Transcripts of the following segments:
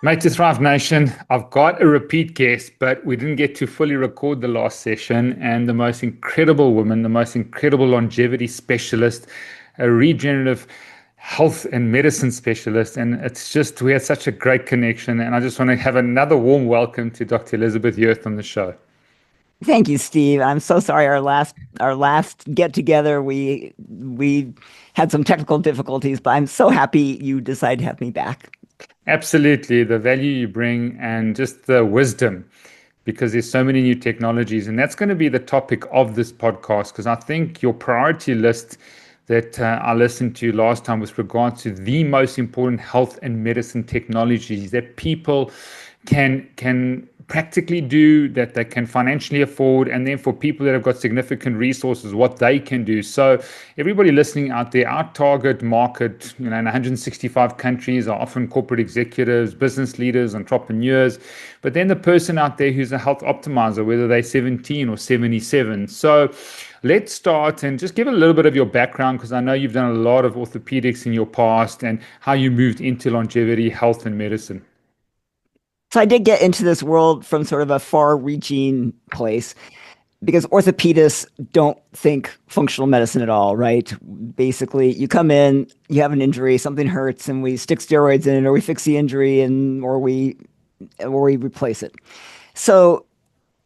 Mate to Thrive Nation, I've got a repeat guest, but we didn't get to fully record the last session. And the most incredible woman, the most incredible longevity specialist, a regenerative health and medicine specialist. And it's just, we had such a great connection. And I just want to have another warm welcome to Dr. Elizabeth Yurth on the show. Thank you, Steve. I'm so sorry. Our last get together, we had some technical difficulties, but I'm so happy you decided to have me back. Absolutely. The value you bring and just the wisdom, because there's so many new technologies. And that's going to be the topic of this podcast, because I think your priority list that I listened to last time with regard to the most important health and medicine technologies that people can practically do, that they can financially afford, and then for people that have got significant resources, what they can do. So everybody listening out there, our target market, in 165 countries are often corporate executives, business leaders, entrepreneurs, but then the person out there who's a health optimizer, whether they're 17 or 77. So let's start and just give a little bit of your background, because I know you've done a lot of orthopedics in your past and how you moved into longevity, health, and medicine. So I did get into this world from sort of a far-reaching place because orthopedists don't think functional medicine at all, right? Basically, you come in, you have an injury, something hurts, and we stick steroids in it, or we fix the injury, or we replace it. So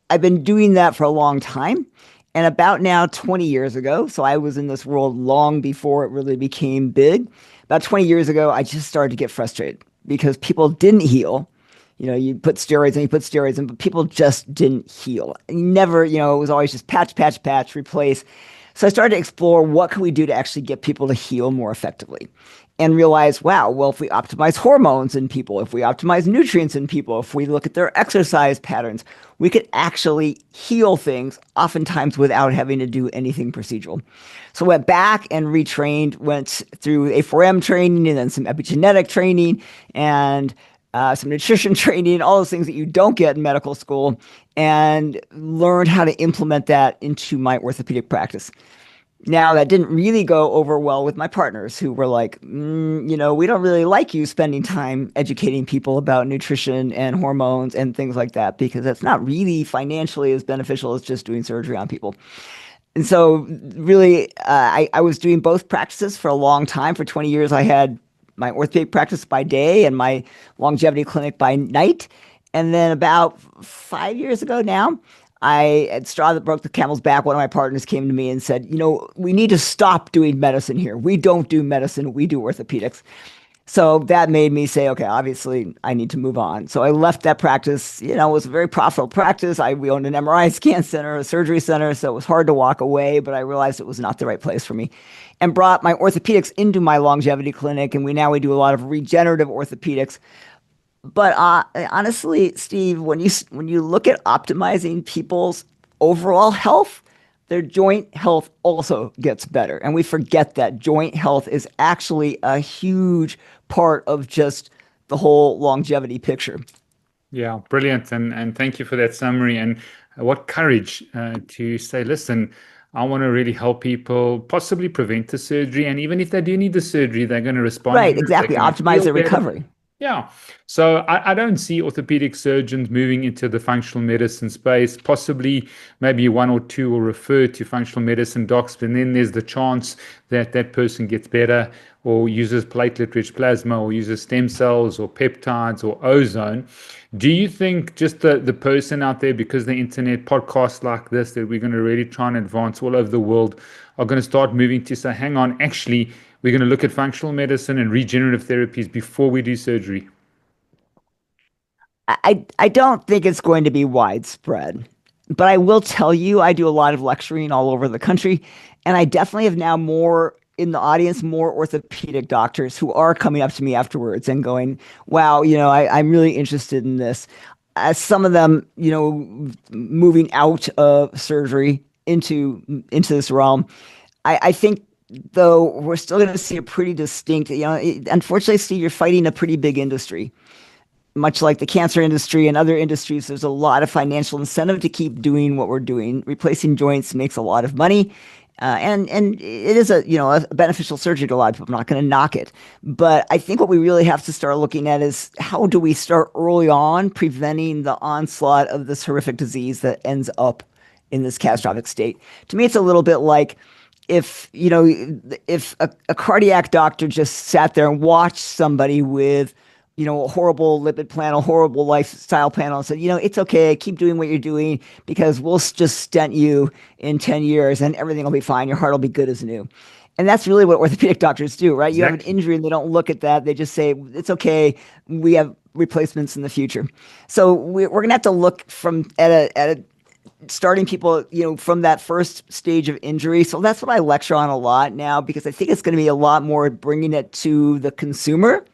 I've been doing that for a long time. And about now 20 years ago, so I was in this world long before it really became big. About 20 years ago, I just started to get frustrated because people didn't heal. You put steroids and you put steroids in, but people just didn't heal. Never, it was always just patch, patch, patch, replace. So I started to explore what can we do to actually get people to heal more effectively and realize, wow, well, if we optimize hormones in people, if we optimize nutrients in people, if we look at their exercise patterns, we could actually heal things oftentimes without having to do anything procedural. So I went back and retrained, went through A4M training and then some epigenetic training and some nutrition training, all those things that you don't get in medical school, and learned how to implement that into my orthopedic practice. Now, that didn't really go over well with my partners who were like, we don't really like you spending time educating people about nutrition and hormones and things like that, because that's not really financially as beneficial as just doing surgery on people. And so really, I was doing both practices for a long time. For 20 years, I had my orthopedic practice by day and my longevity clinic by night. And then about 5 years ago now, at straw that broke the camel's back, one of my partners came to me and said, we need to stop doing medicine here. We don't do medicine, we do orthopedics. So that made me say, okay, obviously I need to move on. So I left that practice. It was a very profitable practice. We owned an MRI scan center, a surgery center, so it was hard to walk away, but I realized it was not the right place for me. And brought my orthopedics into my longevity clinic, and we do a lot of regenerative orthopedics. But honestly, Steve, when you look at optimizing people's overall health, their joint health also gets better. And we forget that joint health is actually a huge part of just the whole longevity picture. Yeah, brilliant. And thank you for that summary. And what courage to say, listen, I want to really help people possibly prevent the surgery. And even if they do need the surgery, they're going to respond. Right, exactly. Optimize their recovery. Yeah. So I don't see orthopedic surgeons moving into the functional medicine space. Possibly maybe one or two will refer to functional medicine docs, but then there's the chance that that person gets better or uses platelet-rich plasma or uses stem cells or peptides or ozone. Do you think just the person out there, because the internet podcasts like this that we're going to really try and advance all over the world, are going to start moving to say, hang on, actually, we're going to look at functional medicine and regenerative therapies before we do surgery? I don't think it's going to be widespread, but I will tell you, I do a lot of lecturing all over the country, and I definitely have now more in the audience, more orthopedic doctors who are coming up to me afterwards and going, wow, I'm really interested in this. Some of them, moving out of surgery into this realm. I think, though, we're still going to see a pretty distinct, unfortunately, Steve, you're fighting a pretty big industry. Much like the cancer industry and other industries, there's a lot of financial incentive to keep doing what we're doing. Replacing joints makes a lot of money. And it is a beneficial surgery to a lot of people. I'm not going to knock it, but I think what we really have to start looking at is how do we start early on preventing the onslaught of this horrific disease that ends up in this catastrophic state. To me, it's a little bit like if a cardiac doctor just sat there and watched somebody with a horrible lipid plan, a horrible lifestyle plan, and said, it's okay, keep doing what you're doing because we'll just stent you in 10 years and everything will be fine. Your heart will be good as new. And that's really what orthopedic doctors do, right? You have an Exactly. injury and they don't look at that. They just say, it's okay. We have replacements in the future. So we're going to have to look at starting people, from that first stage of injury. So that's what I lecture on a lot now, because I think it's going to be a lot more bringing it to the consumer.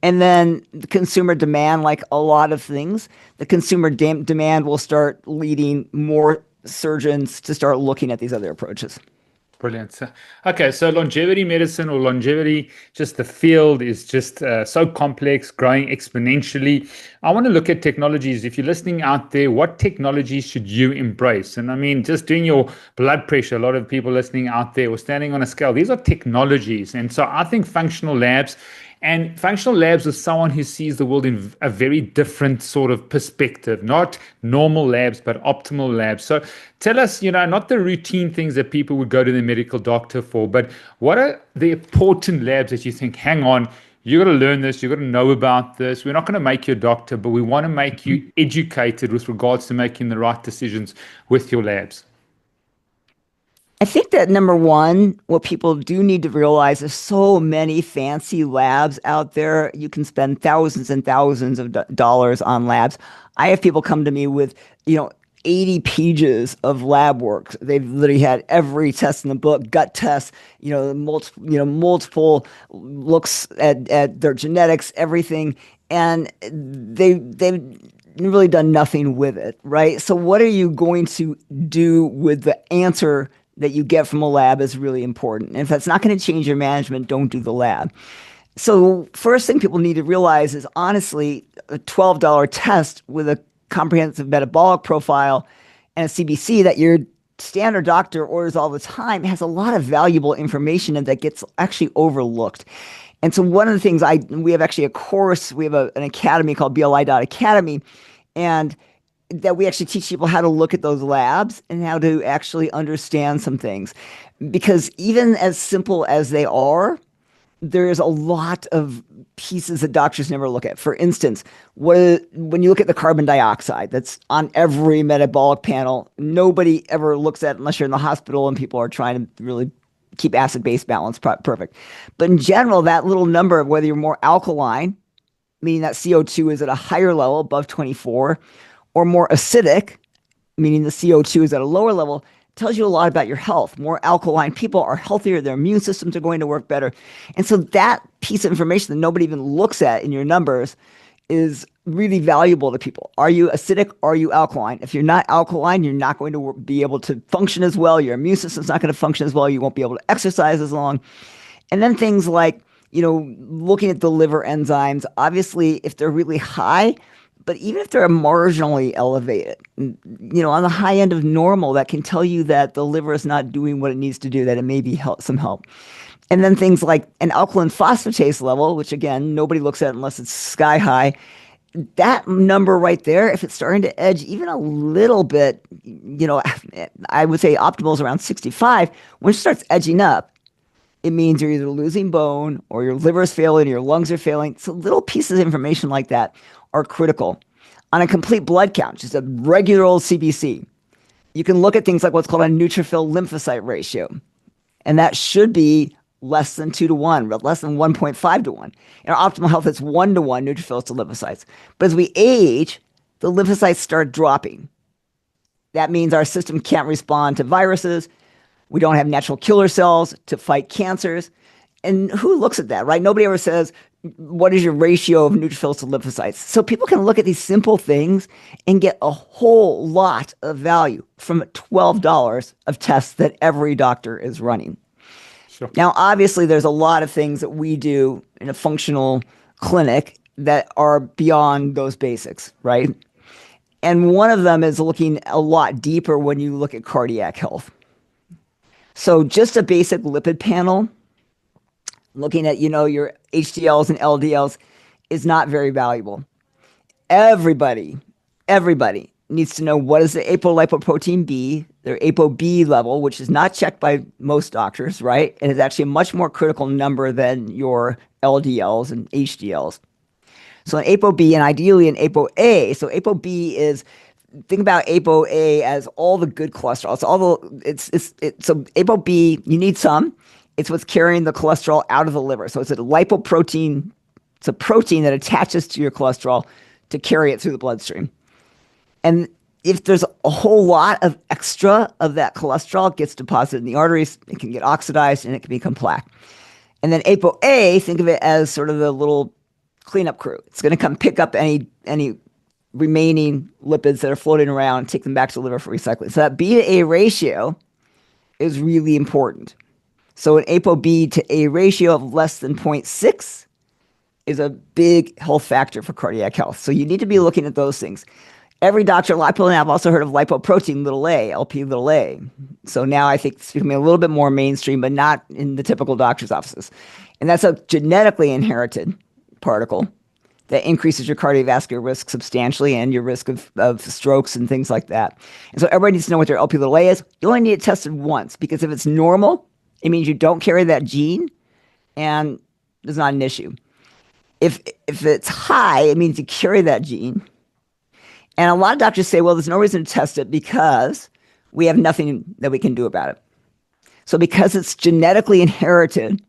And then the consumer demand, like a lot of things, the consumer demand will start leading more surgeons to start looking at these other approaches. Brilliant. Okay, so longevity medicine or longevity, just the field is just so complex, growing exponentially. I want to look at technologies. If you're listening out there, what technologies should you embrace? And I mean, just doing your blood pressure, a lot of people listening out there or standing on a scale, these are technologies. And so I think functional labs is someone who sees the world in a very different sort of perspective, not normal labs, but optimal labs. So tell us, not the routine things that people would go to the medical doctor for, but what are the important labs that you think, hang on, you got to learn this, you got to know about this. We're not going to make you a doctor, but we want to make you educated with regards to making the right decisions with your labs. I think that number one, what people do need to realize is so many fancy labs out there. You can spend thousands and thousands of dollars on labs. I have people come to me with, 80 pages of lab work. They've literally had every test in the book, gut tests, multiple looks at their genetics, everything. And they've really done nothing with it, right? So what are you going to do with the answer that you get from a lab is really important. And if that's not going to change your management, don't do the lab. So first thing people need to realize is honestly, a $12 test with a comprehensive metabolic profile and a CBC that your standard doctor orders all the time has a lot of valuable information and that gets actually overlooked. And so one of the things we have actually a course, we have an academy called BLI.Academy, and that we actually teach people how to look at those labs and how to actually understand some things. Because even as simple as they are, there's a lot of pieces that doctors never look at. For instance, when you look at the carbon dioxide that's on every metabolic panel, nobody ever looks at it unless you're in the hospital and people are trying to really keep acid-base balance perfect. But in general, that little number of whether you're more alkaline, meaning that CO2 is at a higher level above 24, or more acidic, meaning the CO2 is at a lower level, tells you a lot about your health. More alkaline people are healthier, their immune systems are going to work better. And so that piece of information that nobody even looks at in your numbers is really valuable to people. Are you acidic? Are you alkaline? If you're not alkaline, you're not going to be able to function as well. Your immune system's not going to function as well. You won't be able to exercise as long. And then things like, looking at the liver enzymes, obviously, if they're really high, but even if they're marginally elevated, on the high end of normal, that can tell you that the liver is not doing what it needs to do, that it may be some help. And then things like an alkaline phosphatase level, which again, nobody looks at unless it's sky high. That number right there, if it's starting to edge even a little bit, I would say optimal is around 65. When it starts edging up, it means you're either losing bone or your liver is failing or your lungs are failing. So little pieces of information like that are critical. On a complete blood count, just a regular old CBC, you can look at things like what's called a neutrophil lymphocyte ratio. And that should be less than 2 to 1, less than 1.5 to 1. In our optimal health, it's 1 to 1 neutrophils to lymphocytes. But as we age, the lymphocytes start dropping. That means our system can't respond to viruses. We don't have natural killer cells to fight cancers. And who looks at that, right? Nobody ever says, what is your ratio of neutrophils to lymphocytes? So people can look at these simple things and get a whole lot of value from $12 of tests that every doctor is running. Sure. Now, obviously, there's a lot of things that we do in a functional clinic that are beyond those basics, right? And one of them is looking a lot deeper when you look at cardiac health. So just a basic lipid panel, looking at, your HDLs and LDLs is not very valuable. Everybody, everybody needs to know what is the apolipoprotein B, their ApoB level, which is not checked by most doctors, right? And is actually a much more critical number than your LDLs and HDLs. So an ApoB and ideally an ApoA. So ApoB is, think about ApoA as all the good cholesterol. It's all the so ApoB, you need some. It's what's carrying the cholesterol out of the liver. So it's a lipoprotein. It's a protein that attaches to your cholesterol to carry it through the bloodstream. And if there's a whole lot of extra of that cholesterol, it gets deposited in the arteries, it can get oxidized and it can become plaque. And then ApoA, think of it as sort of the little cleanup crew. It's going to come pick up any remaining lipids that are floating around and take them back to the liver for recycling. So that B to A ratio is really important. So an ApoB to A ratio of less than 0.6 is a big health factor for cardiac health. So you need to be looking at those things. Every doctor, a lot of people have also heard of lipoprotein little a, LP little a. So now I think it's becoming a little bit more mainstream, but not in the typical doctor's offices. And that's a genetically inherited particle that increases your cardiovascular risk substantially and your risk of strokes and things like that. And so everybody needs to know what their LP little a is. You only need it tested once, because if it's normal, it means you don't carry that gene and it's not an issue. If it's high, it means you carry that gene. And a lot of doctors say, well, there's no reason to test it because we have nothing that we can do about it. So because it's genetically inherited,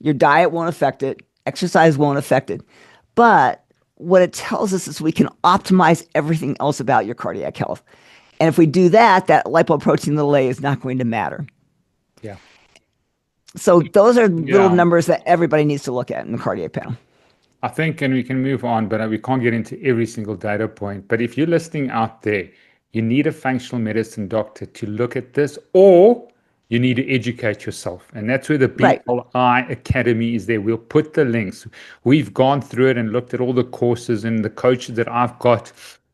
your diet won't affect it, exercise won't affect it. But what it tells us is we can optimize everything else about your cardiac health. And if we do that, that lipoprotein little a is not going to matter. Yeah. So those are little numbers that everybody needs to look at in the cardiac panel. I think, and we can move on, but we can't get into every single data point. But if you're listening out there, you need a functional medicine doctor to look at this, or you need to educate yourself. And that's where the BLI Academy is there. We'll put the links. We've gone through it and looked at all the courses and the coaches that I've got,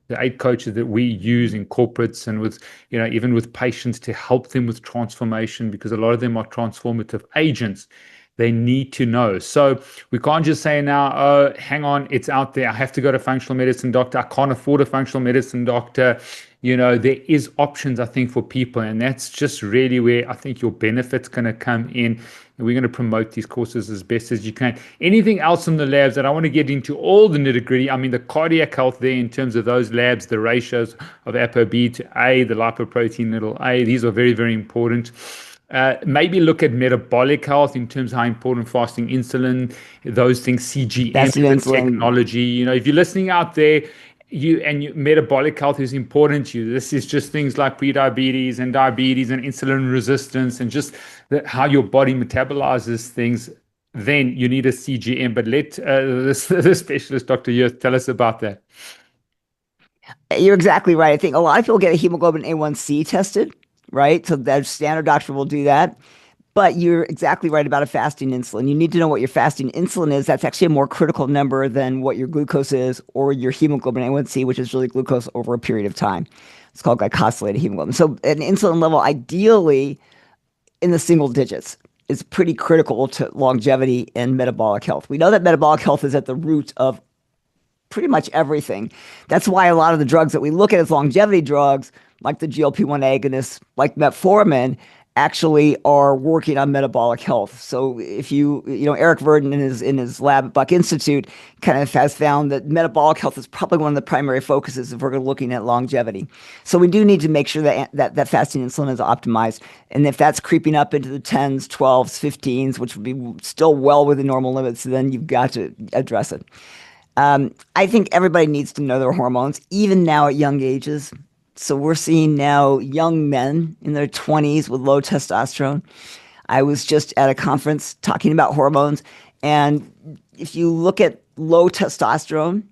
the 8 coaches that we use in corporates and with, even with patients to help them with transformation, because a lot of them are transformative agents. They need to know. So we can't just say now, oh, hang on, it's out there. I have to go to functional medicine doctor. I can't afford a functional medicine doctor. There is options, I think, for people. And that's just really where I think your benefit's going to come in. And we're going to promote these courses as best as you can. Anything else in the labs that I want to get into all the nitty gritty? I mean, the cardiac health there in terms of those labs, the ratios of ApoB to A, the lipoprotein little a, these are very, very important. Maybe look at metabolic health in terms of how important fasting insulin, those things, CGM technology. If you're listening out there, metabolic health is important to you. This is just things like prediabetes and diabetes and insulin resistance and just how your body metabolizes things. Then you need a CGM. But let the specialist, Dr. Yurth, tell us about that. You're exactly right. I think a lot of people get a hemoglobin A1C tested, right? So that standard doctor will do that. But you're exactly right about a fasting insulin. You need to know what your fasting insulin is. That's actually a more critical number than what your glucose is or your hemoglobin A1C, which is really glucose over a period of time. It's called glycosylated hemoglobin. So an insulin level, ideally in the single digits, is pretty critical to longevity and metabolic health. We know that metabolic health is at the root of pretty much everything. That's why a lot of the drugs that we look at as longevity drugs, like the GLP-1 agonists, like metformin, actually are working on metabolic health. So if Eric Verdin in his lab at Buck Institute kind of has found that metabolic health is probably one of the primary focuses if we're looking at longevity. So we do need to make sure that fasting insulin is optimized. And if that's creeping up into the 10s, 12s, 15s, which would be still well within normal limits, then you've got to address it. I think everybody needs to know their hormones, even now at young ages. So we're seeing now young men in their 20s with low testosterone. I was just at a conference talking about hormones. And if you look at low testosterone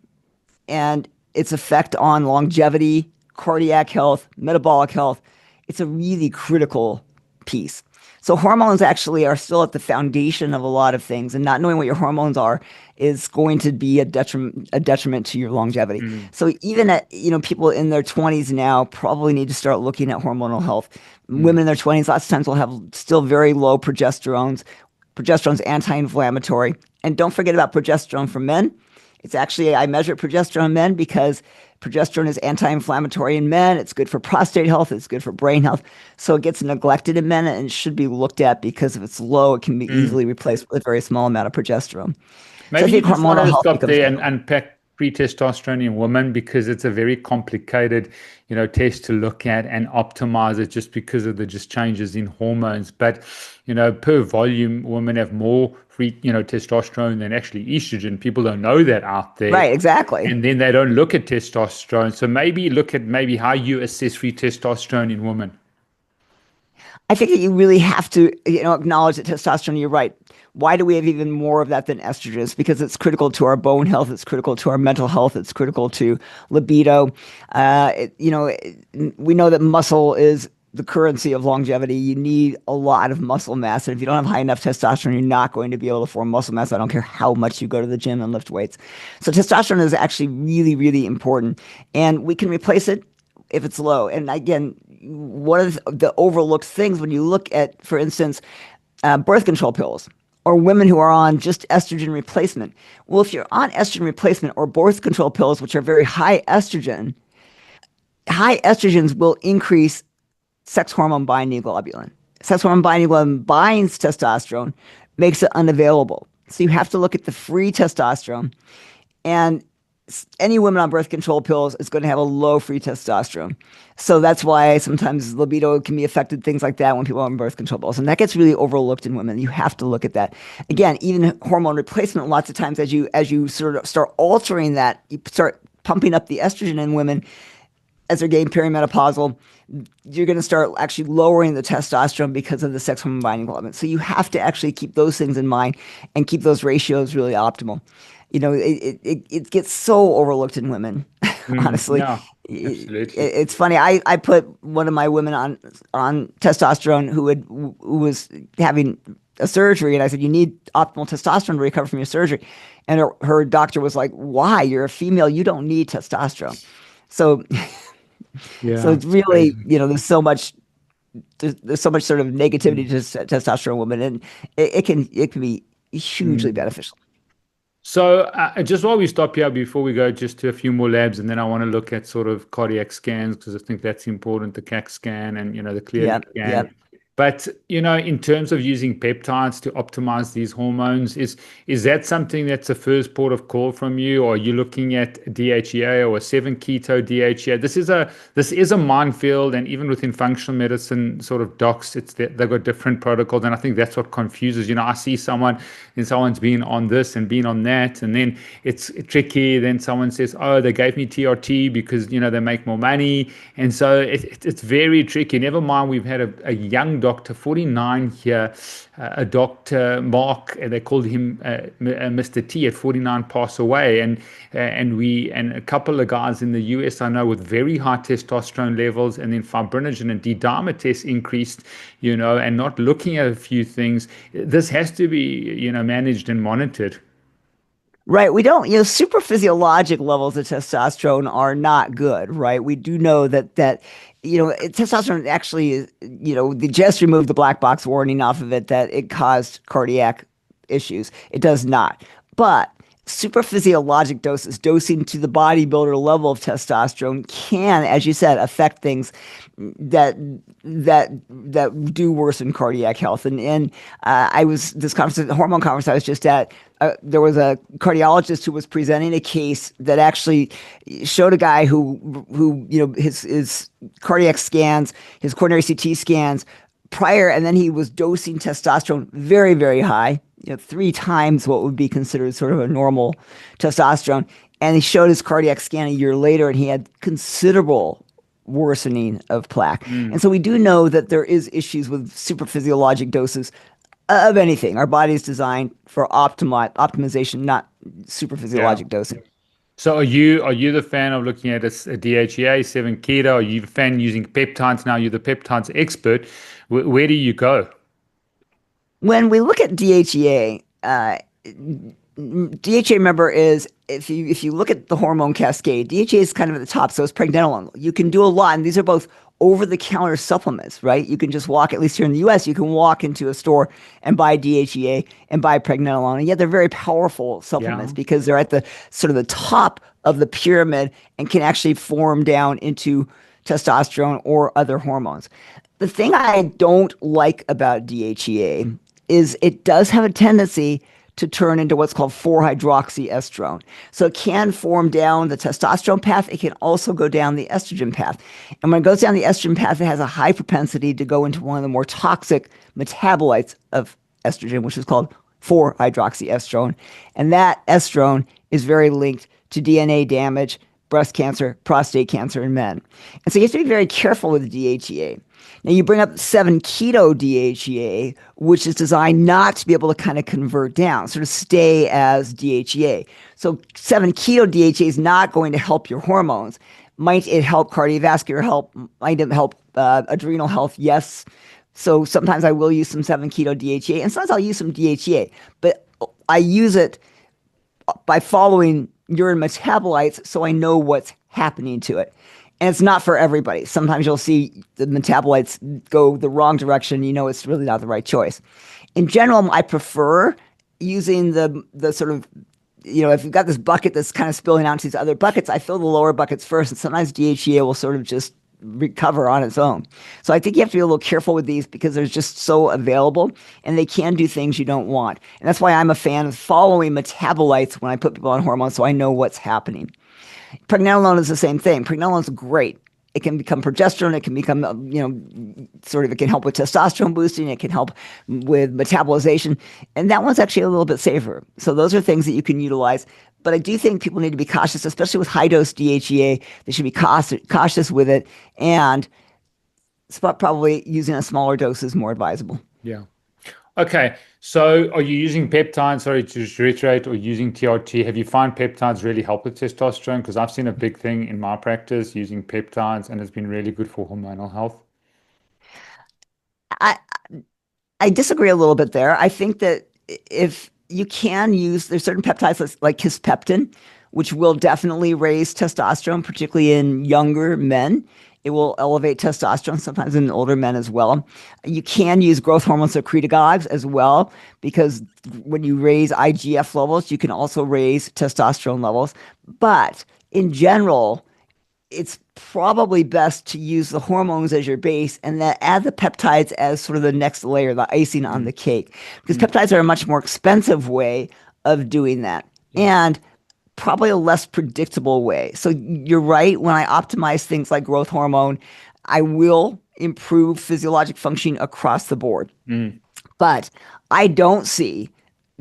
and its effect on longevity, cardiac health, metabolic health, it's a really critical piece. So hormones actually are still at the foundation of a lot of things, and not knowing what your hormones are is going to be a detriment to your longevity. Mm, So even at people in their 20s now probably need to start looking at hormonal health. mm, Women in their 20s lots of times will have still very low progesterones. Progesterone's anti-inflammatory, and don't forget about progesterone for men. It's actually, I measure progesterone in men because progesterone is anti-inflammatory in men. It's good for prostate health. It's good for brain health. So it gets neglected in men and it should be looked at because if it's low, it can be mm. easily replaced with a very small amount of progesterone. So I Maybe you think just want hormonal to health stop becomes there and critical. unpack pre-testosterone in women because it's a very complicated, test to look at and optimize it just because of the just changes in hormones. But, per volume, women have more free, testosterone than actually estrogen. People don't know that out there. Right, exactly. And then they don't look at testosterone. So maybe look at maybe how you assess free testosterone in women. I think that you really have to, acknowledge that testosterone, you're right. Why do we have even more of that than estrogen? It's because it's critical to our bone health. It's critical to our mental health. It's critical to libido. We know that muscle is the currency of longevity. You need a lot of muscle mass. And if you don't have high enough testosterone, you're not going to be able to form muscle mass. I don't care how much you go to the gym and lift weights. So testosterone is actually really, really important. And we can replace it if it's low. And again, one of the overlooked things when you look at, for instance, birth control pills or women who are on just estrogen replacement. Well, if you're on estrogen replacement or birth control pills, which are very high estrogens will increase sex hormone binding globulin. Sex hormone binding globulin binds testosterone, makes it unavailable. So you have to look at the free testosterone. And any woman on birth control pills is going to have a low free testosterone. So that's why sometimes libido can be affected, things like that when people are on birth control pills. And that gets really overlooked in women. You have to look at that. Again, even hormone replacement, lots of times as you sort of start altering that, you start pumping up the estrogen in women as they're getting perimenopausal, you're going to start actually lowering the testosterone because of the sex hormone binding globulin. So you have to actually keep those things in mind and keep those ratios really optimal. It gets so overlooked in women, Mm, honestly. yeah, absolutely. It's funny. I put one of my women on testosterone who was having a surgery, and I said, you need optimal testosterone to recover from your surgery. And her doctor was like, why? You're a female. You don't need testosterone. So so Yeah, it's it's really, crazy. there's so much sort of negativity to testosterone women, and it can be hugely Mm. beneficial. So, just while we stop here, before we go just to a few more labs, and then I want to look at sort of cardiac scans because I think that's important, the CAC scan and the clearly Yeah, yeah. scan. But in terms of using peptides to optimize these hormones, is that something that's a first port of call from you, or are you looking at DHEA or a 7-keto DHEA? This is a minefield, and even within functional medicine sort of docs, they've got different protocols, and I think that's what confuses. I see someone and someone's been on this and been on that, and then it's tricky. Then someone says, "Oh, they gave me TRT because they make more money," and so it's very tricky. Never mind, we've had a young doctor, 49 here, a Dr. Mark, and they called him Mr. T at 49, pass away, and a couple of guys in the US I know with very high testosterone levels, and then fibrinogen and D-dimer tests increased, and not looking at a few things. This has to be, managed and monitored. Right. We don't, super physiologic levels of testosterone are not good, right? We do know that testosterone actually is, they just removed the black box warning off of it that it caused cardiac issues. It does not. But super physiologic doses, dosing to the bodybuilder level of testosterone can, as you said, affect things that that do worsen cardiac health. And I was this conference, the hormone conference I was just at. There was a cardiologist who was presenting a case that actually showed a guy who his cardiac scans, his coronary CT scans prior, and then he was dosing testosterone very, very high, 3 times what would be considered sort of a normal testosterone. And he showed his cardiac scan a year later, and he had considerable worsening of plaque. And Mm, so we do know that there is issues with super physiologic doses of anything. Our body is designed for optimization, not super yeah. physiologic dosing. So are you the fan of looking at a DHEA, 7 keto? Are you the fan using peptides now? You're the peptides expert. Where do you go? When we look at DHEA, DHA, remember, is if you look at the hormone cascade, DHA is kind of at the top, so it's pregnenolone. You can do a lot, and these are both over-the-counter supplements, right? You can just walk, at least here in the U.S., you can walk into a store and buy DHEA and buy pregnenolone, and yet they're very powerful supplements Yeah. because they're at the sort of the top of the pyramid and can actually form down into testosterone or other hormones. The thing I don't like about DHEA is it does have a tendency to turn into what's called 4-hydroxyestrone. So it can form down the testosterone path. It can also go down the estrogen path. And when it goes down the estrogen path, it has a high propensity to go into one of the more toxic metabolites of estrogen, which is called 4-hydroxyestrone. And that estrone is very linked to DNA damage, breast cancer, prostate cancer in men. And so you have to be very careful with DHEA. Now, you bring up 7-keto DHEA, which is designed not to be able to kind of convert down, sort of stay as DHEA. So 7-keto DHEA is not going to help your hormones. Might it help cardiovascular health? Might it help adrenal health? Yes. So sometimes I will use some 7-keto DHEA, and sometimes I'll use some DHEA. But I use it by following urine metabolites so I know what's happening to it. And it's not for everybody. Sometimes you'll see the metabolites go the wrong direction. You know it's really not the right choice. In general, I prefer using the sort of, if you've got this bucket that's kind of spilling out into these other buckets, I fill the lower buckets first. And sometimes DHEA will sort of just recover on its own. So I think you have to be a little careful with these because they're just so available and they can do things you don't want. And that's why I'm a fan of following metabolites when I put people on hormones so I know what's happening. Pregnenolone is the same thing. Pregnenolone is great. It can become progesterone. It can become, it can help with testosterone boosting. It can help with metabolization. And that one's actually a little bit safer. So those are things that you can utilize. But I do think people need to be cautious, especially with high-dose DHEA. They should be cautious with it. And probably using a smaller dose is more advisable. Yeah. Okay. So are you using peptides, sorry to just reiterate, or using TRT? Have you found peptides really help with testosterone? Because I've seen a big thing in my practice using peptides and it's been really good for hormonal health. I I disagree a little bit there. I think that if you can use, there's certain peptides like kisspeptin, which will definitely raise testosterone, particularly in younger men. It will elevate testosterone, sometimes in older men as well. You can use growth hormone secretagogues as well, because when you raise IGF levels, you can also raise testosterone levels. But in general, it's probably best to use the hormones as your base and then add the peptides as sort of the next layer, the icing on the cake. Because peptides are a much more expensive way of doing that. And probably a less predictable way. So you're right. When I optimize things like growth hormone, I will improve physiologic functioning across the board. But I don't see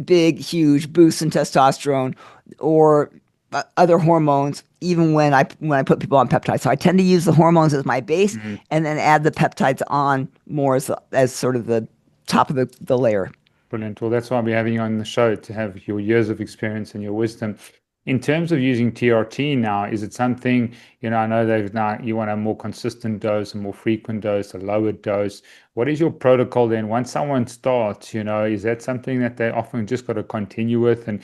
big, huge boosts in testosterone or other hormones, even when I put people on peptides. So I tend to use the hormones as my base and then add the peptides on more as sort of the top of the layer. Brilliant. Well, that's why we're having you on the show, to have your years of experience and your wisdom. In terms of using TRT now, is it something, I know you want a more consistent dose, a more frequent dose, a lower dose. What is your protocol then? Once someone starts, is that something that they often just got to continue with? And,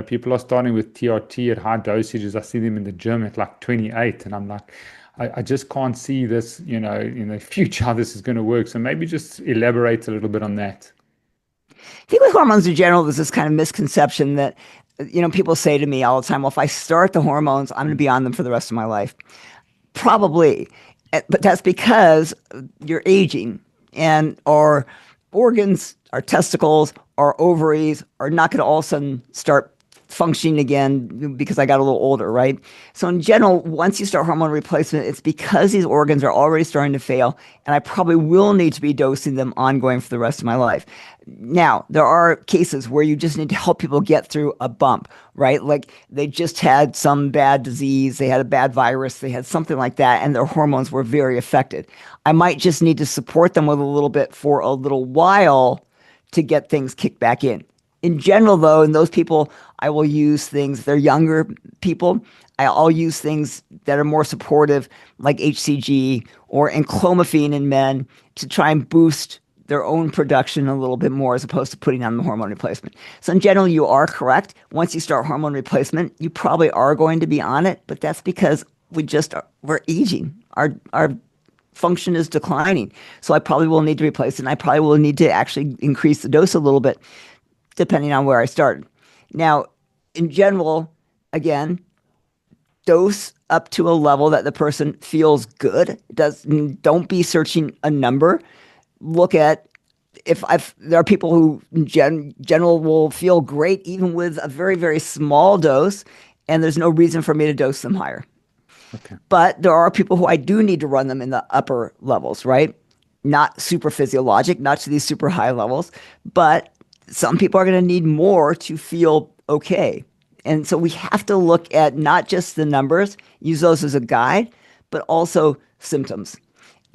people are starting with TRT at high dosages. I see them in the gym at like 28 and I'm like, I just can't see this, in the future, how this is going to work. So maybe just elaborate a little bit on that. I think with hormones in general, there's this kind of misconception that, people say to me all the time, well, if I start the hormones, I'm going to be on them for the rest of my life. Probably. But that's because you're aging and our organs, our testicles, our ovaries are not going to all of a sudden start functioning again because I got a little older, right? So in general, once you start hormone replacement, it's because these organs are already starting to fail, and I probably will need to be dosing them ongoing for the rest of my life. Now, there are cases where you just need to help people get through a bump, right? Like they just had some bad disease, they had a bad virus, they had something like that, and their hormones were very affected. I might just need to support them with a little bit for a little while to get things kicked back in. In general, though, in those people, I will use things, they're younger people, I'll use things that are more supportive, like HCG or enclomiphene in men, to try and boost their own production a little bit more as opposed to putting on the hormone replacement. So in general, you are correct. Once you start hormone replacement, you probably are going to be on it, but that's because we're aging. Our function is declining. So I probably will need to replace it, and I probably will need to actually increase the dose a little bit depending on where I started. Now, in general, again, dose up to a level that the person feels good. Don't be searching a number. Look at if there are people who in general will feel great even with a very, very small dose, and there's no reason for me to dose them higher. Okay. But there are people who I do need to run them in the upper levels, right? Not super physiologic, not to these super high levels, but some people are going to need more to feel okay. And so we have to look at not just the numbers, use those as a guide, but also symptoms.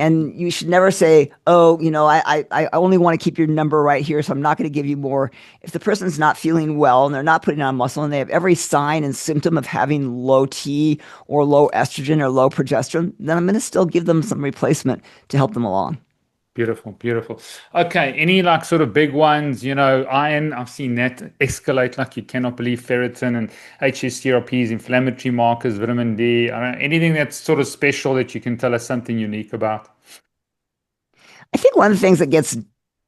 And you should never say, oh, I only want to keep your number right here, so I'm not going to give you more. If the person's not feeling well and they're not putting on muscle and they have every sign and symptom of having low T or low estrogen or low progesterone, then I'm going to still give them some replacement to help them along. Beautiful, beautiful. Okay, any like sort of big ones, iron, I've seen that escalate like you cannot believe, ferritin and HSCRPs, inflammatory markers, vitamin D. I don't know, anything that's sort of special that you can tell us something unique about? I think one of the things that gets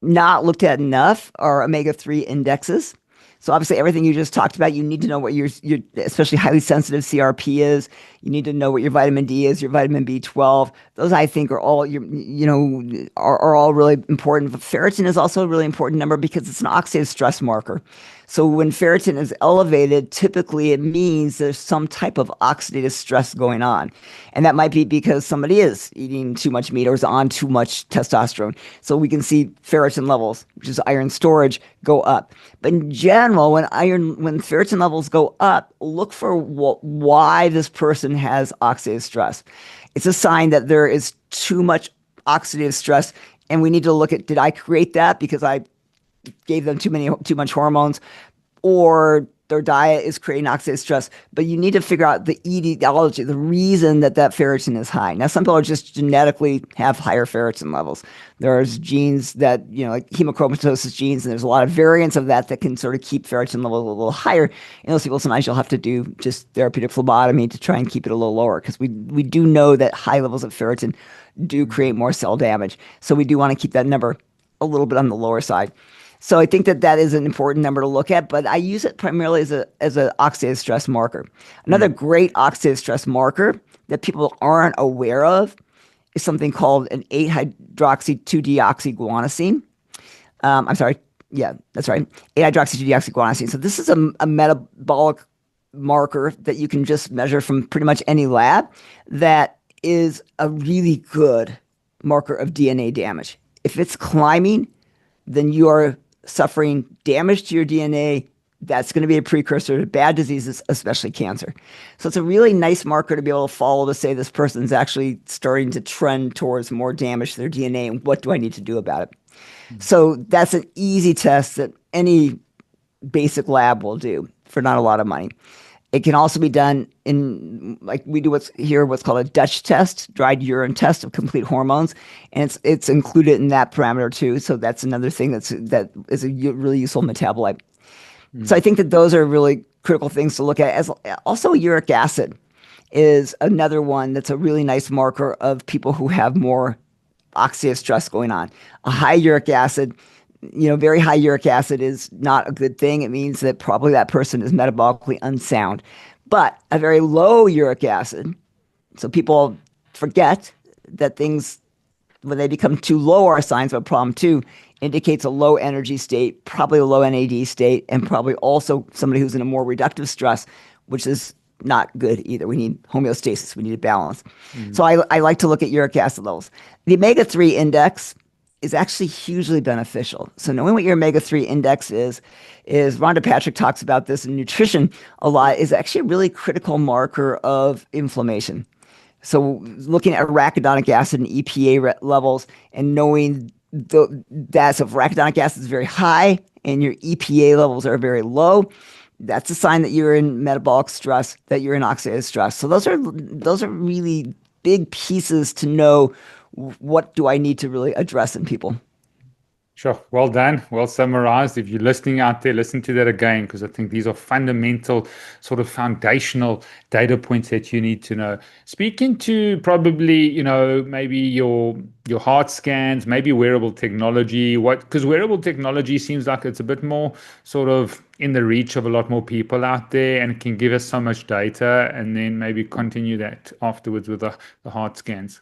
not looked at enough are omega-3 indexes. So obviously everything you just talked about, you need to know what your especially highly sensitive CRP is. You need to know what your vitamin D is, your vitamin B12. Those I think are all are all really important. But ferritin is also a really important number because it's an oxidative stress marker. So when ferritin is elevated, typically it means there's some type of oxidative stress going on. And that might be because somebody is eating too much meat or is on too much testosterone. So we can see ferritin levels, which is iron storage, go up. But in general, when ferritin levels go up, look for why this person has oxidative stress. It's a sign that there is too much oxidative stress, and we need to look at, did I create that because I gave them too much hormones, or their diet is creating oxidative stress? But you need to figure out the etiology, the reason that ferritin is high. Now, some people are just genetically have higher ferritin levels. There's genes that, like hemochromatosis genes, and there's a lot of variants of that can sort of keep ferritin levels a little higher. In those people, sometimes you'll have to do just therapeutic phlebotomy to try and keep it a little lower, because we do know that high levels of ferritin do create more cell damage. So we do want to keep that number a little bit on the lower side. So I think that is an important number to look at, but I use it primarily as an oxidative stress marker. Another great oxidative stress marker that people aren't aware of is something called an 8-hydroxy-2-deoxyguanosine. I'm sorry. Yeah, that's right. 8-hydroxy-2-deoxyguanosine. So this is a metabolic marker that you can just measure from pretty much any lab that is a really good marker of DNA damage. If it's climbing, then you are suffering damage to your DNA. That's going to be a precursor to bad diseases, especially cancer. So it's a really nice marker to be able to follow to say this person's actually starting to trend towards more damage to their DNA, and what do I need to do about it? So that's an easy test that any basic lab will do for not a lot of money. It can also be done in, like we do what's called a Dutch test, dried urine test of complete hormones, and it's included in that parameter too. So that's another thing that is a really useful metabolite. So I think that those are really critical things to look at. As also, uric acid is another one that's a really nice marker of people who have more oxidative stress going on. A high uric acid, very high uric acid is not a good thing. It means that probably that person is metabolically unsound. But a very low uric acid, so people forget that things, when they become too low, are signs of a problem too, indicates a low energy state, probably a low NAD state, and probably also somebody who's in a more reductive stress, which is not good either. We need homeostasis. We need a balance. So I like to look at uric acid levels. The omega-3 index is actually hugely beneficial. So knowing what your omega-3 index is Rhonda Patrick talks about this in nutrition a lot, is actually a really critical marker of inflammation. So looking at arachidonic acid and EPA levels and knowing that if arachidonic acid is very high and your EPA levels are very low, that's a sign that you're in metabolic stress, that you're in oxidative stress. So those are really big pieces to know what do I need to really address in people. Sure. Well done. Well summarized. If you're listening out there, listen to that again, because I think these are fundamental, sort of foundational data points that you need to know. Speaking to probably, maybe your heart scans, maybe wearable technology, because wearable technology seems like it's a bit more sort of in the reach of a lot more people out there and can give us so much data, and then maybe continue that afterwards with the heart scans.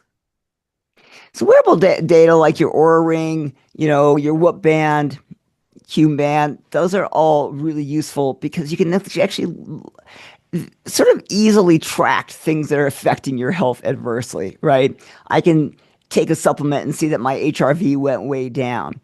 So wearable data like your Aura Ring, your Whoop Band, Q Band, those are all really useful because you can actually sort of easily track things that are affecting your health adversely, right? I can take a supplement and see that my HRV went way down.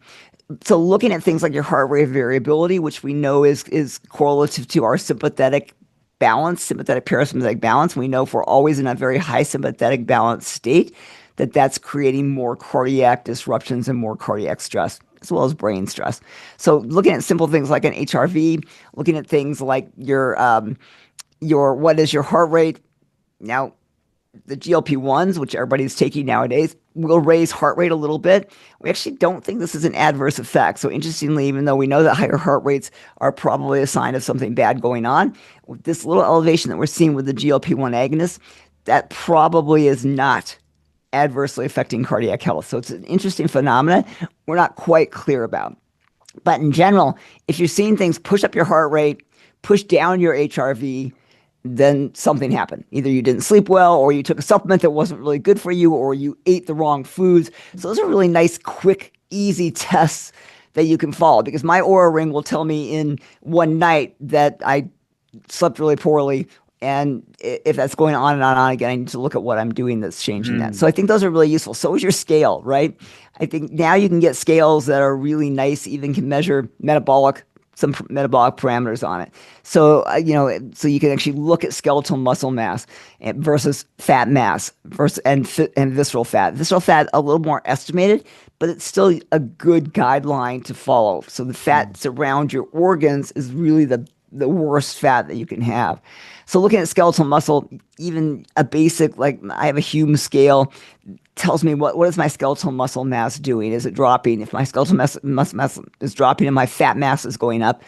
So looking at things like your heart rate variability, which we know is correlative to our sympathetic balance, sympathetic parasympathetic balance. We know if we're always in a very high sympathetic balance state, that's creating more cardiac disruptions and more cardiac stress, as well as brain stress. So looking at simple things like an HRV, looking at things like your what is your heart rate. Now, the GLP-1s, which everybody's taking nowadays, will raise heart rate a little bit. We actually don't think this is an adverse effect. So interestingly, even though we know that higher heart rates are probably a sign of something bad going on, with this little elevation that we're seeing with the GLP-1 agonists, that probably is not adversely affecting cardiac health. So it's an interesting phenomenon we're not quite clear about. But in general, if you're seeing things push up your heart rate, push down your HRV, then something happened. Either you didn't sleep well, or you took a supplement that wasn't really good for you, or you ate the wrong foods. So those are really nice, quick, easy tests that you can follow, because my Aura Ring will tell me in one night that I slept really poorly. And if that's going on and on and on again, I need to look at what I'm doing that's changing that. So I think those are really useful. So is your scale, right? I think now you can get scales that are really nice, even can measure some metabolic parameters on it. So, so you can actually look at skeletal muscle mass versus fat mass and visceral fat. Visceral fat, a little more estimated, but it's still a good guideline to follow. So the fats around your organs is really the worst fat that you can have. So looking at skeletal muscle, even a basic, like I have a Hume scale, tells me what is my skeletal muscle mass doing? Is it dropping? If my skeletal muscle mass is dropping and my fat mass is going up,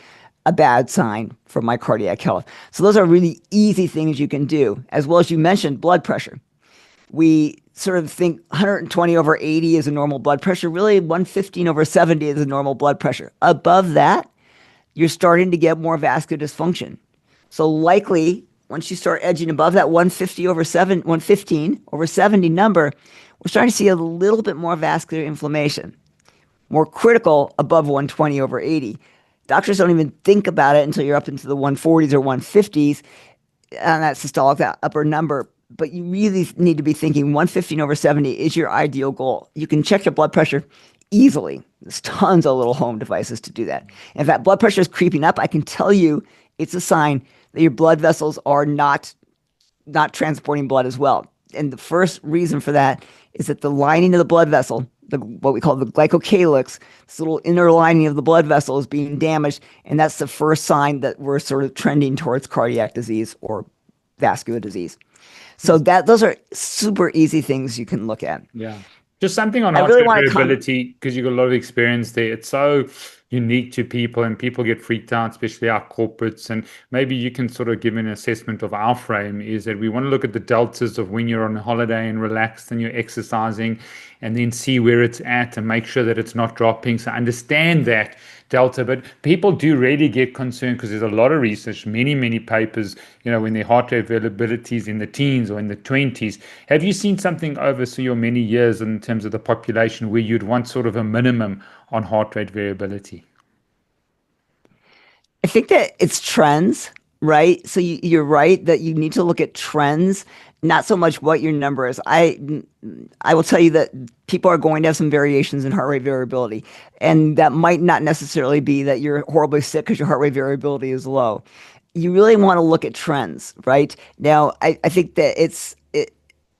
a bad sign for my cardiac health. So those are really easy things you can do, as well as you mentioned blood pressure. We sort of think 120 over 80 is a normal blood pressure. Really, 115 over 70 is a normal blood pressure. Above that, you're starting to get more vascular dysfunction. So likely, once you start edging above that 115 over 70 number, we're starting to see a little bit more vascular inflammation. More critical above 120 over 80. Doctors don't even think about it until you're up into the 140s or 150s, and that systolic, that upper number. But you really need to be thinking 115 over 70 is your ideal goal. You can check your blood pressure easily. There's tons of little home devices to do that. And if that blood pressure is creeping up, I can tell you it's a sign that your blood vessels are not transporting blood as well. And the first reason for that is that the lining of the blood vessel, what we call the glycocalyx, this little inner lining of the blood vessel is being damaged, and that's the first sign that we're sort of trending towards cardiac disease or vascular disease. So those are super easy things you can look at. Yeah. Just something on I heart really rate want to variability, because you've got a lot of experience there. It's so unique to people, and people get freaked out, especially our corporates. And maybe you can sort of give an assessment of our frame, is that we want to look at the deltas of when you're on holiday and relaxed and you're exercising, and then see where it's at and make sure that it's not dropping. So understand that delta. But people do really get concerned because there's a lot of research, many papers, when their heart rate variability is in the teens or in the 20s. Have you seen something over your many years in terms of the population where you'd want sort of a minimum on heart rate variability? I think that it's trends, right? So you're right that you need to look at trends, not so much what your number is. I will tell you that people are going to have some variations in heart rate variability, and that might not necessarily be that you're horribly sick because your heart rate variability is low. You really want to look at trends, right? Now, I think that it's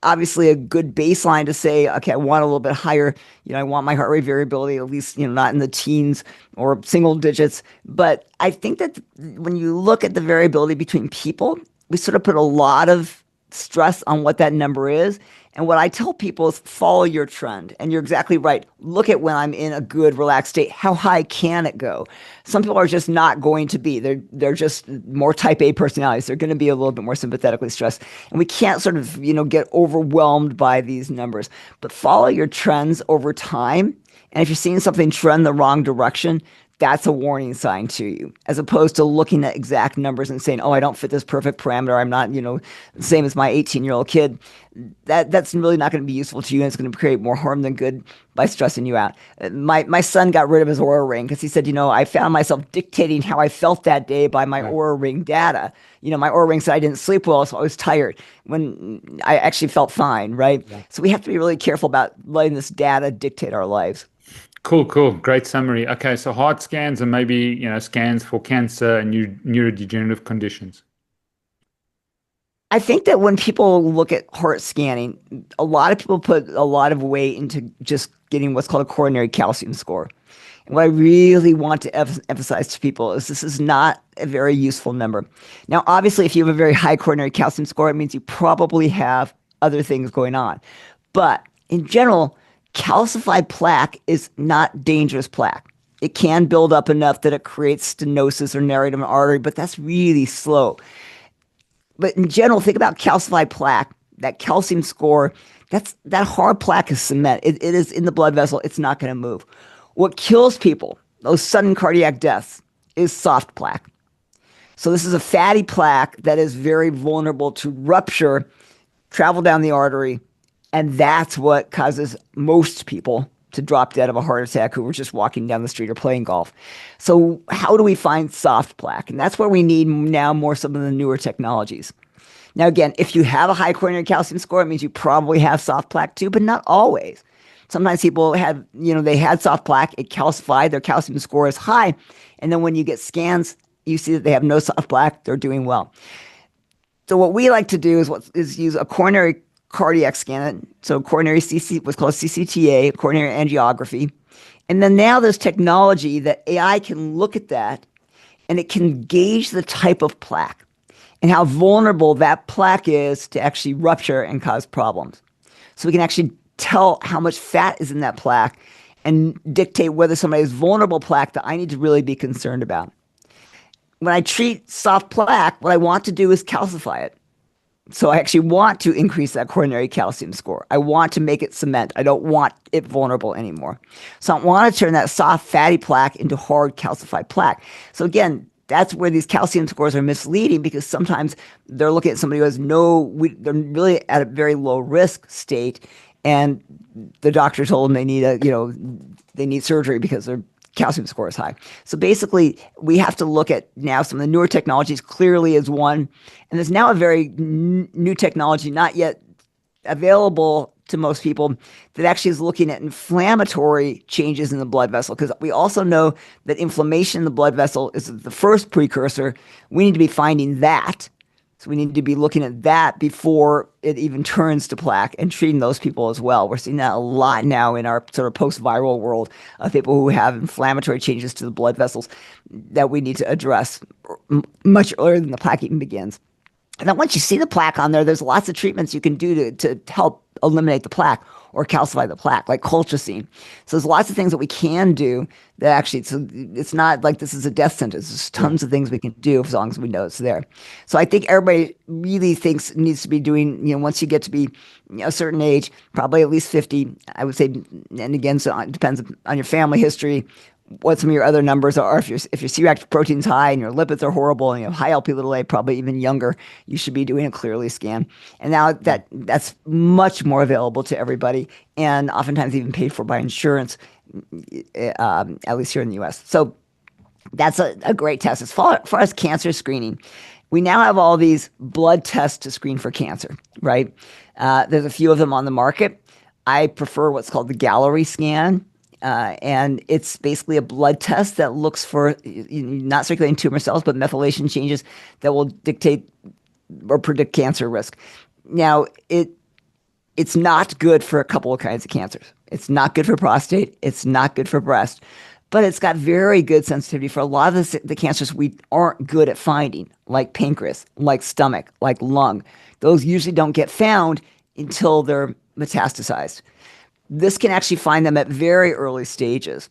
obviously a good baseline to say, okay, I want a little bit higher. I want my heart rate variability at least, not in the teens or single digits. But I think that when you look at the variability between people, we sort of put a lot of stress on what that number is. And what I tell people is follow your trend. And you're exactly right. Look at when I'm in a good, relaxed state. How high can it go? Some people are just not going to be. They're just more type A personalities. They're going to be a little bit more sympathetically stressed. And we can't sort of, get overwhelmed by these numbers. But follow your trends over time. And if you're seeing something trend the wrong direction, that's a warning sign to you, as opposed to looking at exact numbers and saying, oh, I don't fit this perfect parameter. I'm not, the same as my 18-year-old kid. That's really not going to be useful to you, and it's going to create more harm than good by stressing you out. My son got rid of his Oura ring because he said, I found myself dictating how I felt that day by my Oura ring data. My Oura ring said I didn't sleep well, so I was tired when I actually felt fine, right? Yeah. So we have to be really careful about letting this data dictate our lives. Cool. Great summary. Okay, so heart scans and maybe, scans for cancer and neurodegenerative conditions. I think that when people look at heart scanning, a lot of people put a lot of weight into just getting what's called a coronary calcium score. And what I really want to emphasize to people is this is not a very useful number. Now, obviously, if you have a very high coronary calcium score, it means you probably have other things going on. But in general, calcified plaque is not dangerous plaque. It can build up enough that it creates stenosis or narrowing of an artery, but that's really slow. But in general, think about calcified plaque, that calcium score, that hard plaque is cement. It is in the blood vessel. It's not going to move. What kills people, those sudden cardiac deaths, is soft plaque. So this is a fatty plaque that is very vulnerable to rupture, travel down the artery, and that's what causes most people to drop dead of a heart attack who were just walking down the street or playing golf. So how do we find soft plaque? And that's where we need now more some of the newer technologies. Now, again, if you have a high coronary calcium score, it means you probably have soft plaque too, but not always. Sometimes people had, they had soft plaque, it calcified, their calcium score is high. And then when you get scans, you see that they have no soft plaque, they're doing well. So what we like to do is use a coronary cardiac scan, so coronary what's called CCTA, coronary angiography. And then now there's technology that AI can look at that and it can gauge the type of plaque and how vulnerable that plaque is to actually rupture and cause problems. So we can actually tell how much fat is in that plaque and dictate whether somebody has vulnerable plaque that I need to really be concerned about. When I treat soft plaque, what I want to do is calcify it. So I actually want to increase that coronary calcium score. I want to make it cement. I don't want it vulnerable anymore. So I want to turn that soft fatty plaque into hard calcified plaque. So again, that's where these calcium scores are misleading, because sometimes they're looking at somebody who has they're really at a very low risk state, and the doctor told them they need surgery because their calcium score is high. So basically, we have to look at now some of the newer technologies. Clearly is one, and there's now a very new technology not yet available to most people that actually is looking at inflammatory changes in the blood vessel, because we also know that inflammation in the blood vessel is the first precursor. We need to be finding that. So we need to be looking at that before it even turns to plaque and treating those people as well. We're seeing that a lot now in our sort of post-viral world of people who have inflammatory changes to the blood vessels that we need to address much earlier than the plaque even begins. And then once you see the plaque on there, there's lots of treatments you can do to help eliminate the plaque or calcify the plaque, like colchicine. So there's lots of things that we can do that actually, so it's not like this is a death sentence. There's tons of things we can do as long as we know it's there. So I think everybody really thinks needs to be doing, once you get to be a certain age, probably at least 50, I would say, and again, so it depends on your family history, what some of your other numbers are. If your C-reactive protein's high and your lipids are horrible and you have high Lp(a), probably even younger, you should be doing a clearly scan. And now that's much more available to everybody, and oftentimes even paid for by insurance, at least here in the U.S. So that's a great test. As far as cancer screening, we now have all these blood tests to screen for cancer, right? There's a few of them on the market. I prefer what's called the Gallery scan. And it's basically a blood test that looks for not circulating tumor cells, but methylation changes that will dictate or predict cancer risk. Now, it's not good for a couple of kinds of cancers. It's not good for prostate. It's not good for breast. but it's got very good sensitivity for a lot of the cancers we aren't good at finding, like pancreas, like stomach, like lung. Those usually don't get found until they're metastasized. This can actually find them at very early stages.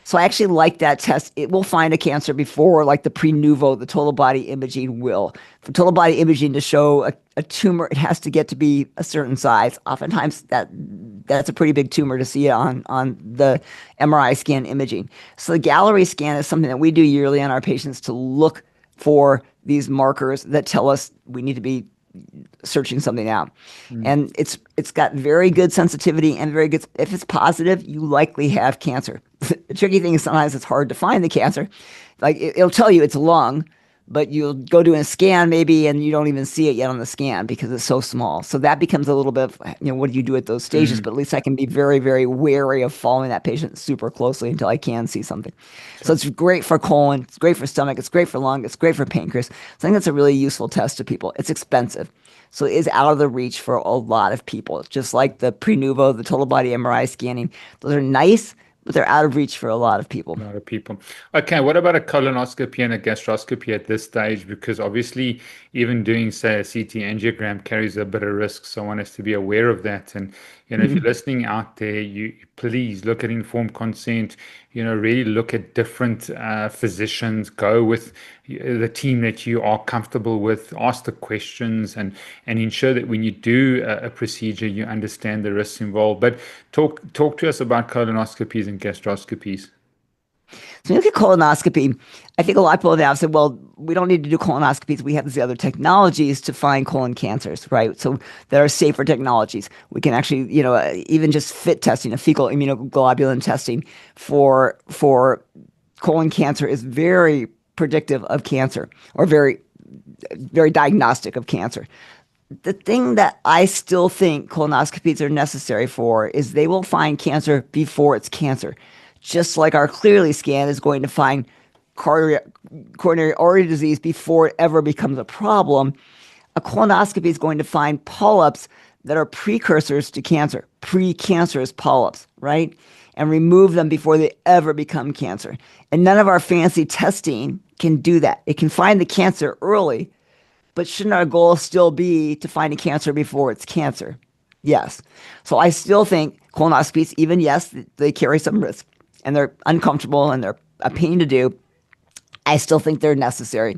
So I actually like that test. It will find a cancer before, like the pre-nuvo, the total body imaging will. For total body imaging to show a tumor, it has to get to be a certain size. Oftentimes, that's a pretty big tumor to see on the MRI scan imaging. So the Gallery scan is something that we do yearly on our patients to look for these markers that tell us we need to be searching something out. And it's got very good sensitivity and very good. If it's positive, you likely have cancer. The tricky thing is sometimes it's hard to find the cancer. Like it'll tell you it's lung, but you'll go do a scan maybe and you don't even see it yet on the scan because it's so small. So that becomes a little bit of, what do you do at those stages? But at least I can be very, very wary of following that patient super closely until I can see something. So it's great for colon, it's great for stomach, it's great for lung, it's great for pancreas. So I think that's a really useful test to people. It's expensive. So it is out of the reach for a lot of people. Just like the pre-nuvo, the total body MRI scanning. Those are nice, but they're out of reach for a lot of people. A lot of people. Okay, what about a colonoscopy and a gastroscopy at this stage? Because obviously, even doing, say, a CT angiogram carries a bit of risk. So one has to be aware of that. And, if you're listening out there, you please look at informed consent, really look at different physicians, go with the team that you are comfortable with, ask the questions and ensure that when you do a procedure, you understand the risks involved. But talk to us about colonoscopies and gastroscopies. So when you look at colonoscopy, I think a lot of people have said, well, we don't need to do colonoscopies. We have these other technologies to find colon cancers, right? So there are safer technologies. We can actually, even just FIT testing, a fecal immunoglobulin testing for colon cancer is very predictive of cancer or very, very diagnostic of cancer. The thing that I still think colonoscopies are necessary for is they will find cancer before it's cancer. Just like our Clearly scan is going to find coronary artery disease before it ever becomes a problem, a colonoscopy is going to find polyps that are precursors to cancer, precancerous polyps, right? And remove them before they ever become cancer. And none of our fancy testing can do that. It can find the cancer early, but shouldn't our goal still be to find a cancer before it's cancer? Yes. So I still think colonoscopies, even yes, they carry some risk and they're uncomfortable and they're a pain to do. I still think they're necessary.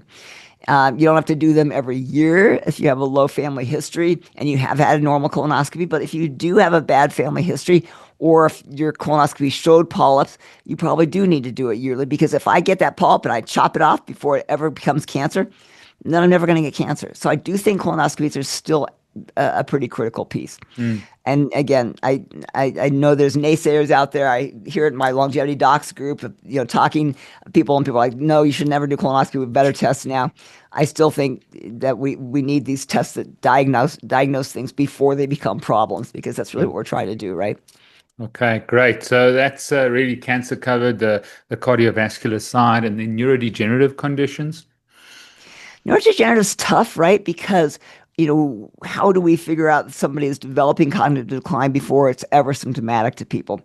You don't have to do them every year if you have a low family history and you have had a normal colonoscopy. But if you do have a bad family history or if your colonoscopy showed polyps, you probably do need to do it yearly, because if I get that polyp and I chop it off before it ever becomes cancer, then I'm never going to get cancer. So I do think colonoscopies are still a pretty critical piece. And again, I know there's naysayers out there. I hear it in my longevity docs group, talking to people, and people are like, no, you should never do colonoscopy with better tests now. I still think that we need these tests that diagnose things before they become problems, because that's really what we're trying to do, right? Okay, great. So that's really cancer covered, the cardiovascular side, and then neurodegenerative conditions. Neurodegenerative is tough, right? Because how do we figure out that somebody is developing cognitive decline before it's ever symptomatic to people?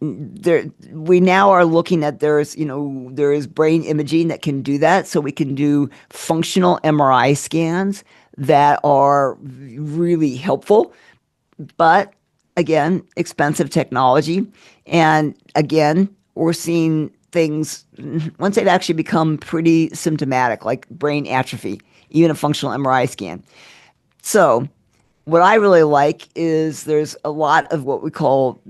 We now are looking at there is brain imaging that can do that. So we can do functional MRI scans that are really helpful, but again, expensive technology. And again, we're seeing things once they've actually become pretty symptomatic, like brain atrophy, even a functional MRI scan. So what I really like is there's a lot of what we call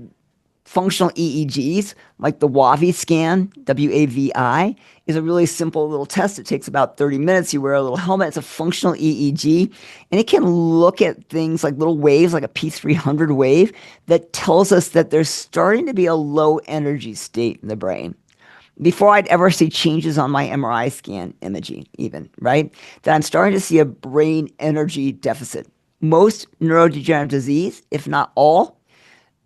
functional EEGs, like the WAVI scan, WAVI, is a really simple little test. It takes about 30 minutes. You wear a little helmet. It's a functional EEG, and it can look at things like little waves, like a P300 wave, that tells us that there's starting to be a low energy state in the brain before I'd ever see changes on my MRI scan imaging even, right? That I'm starting to see a brain energy deficit. Most neurodegenerative disease, if not all,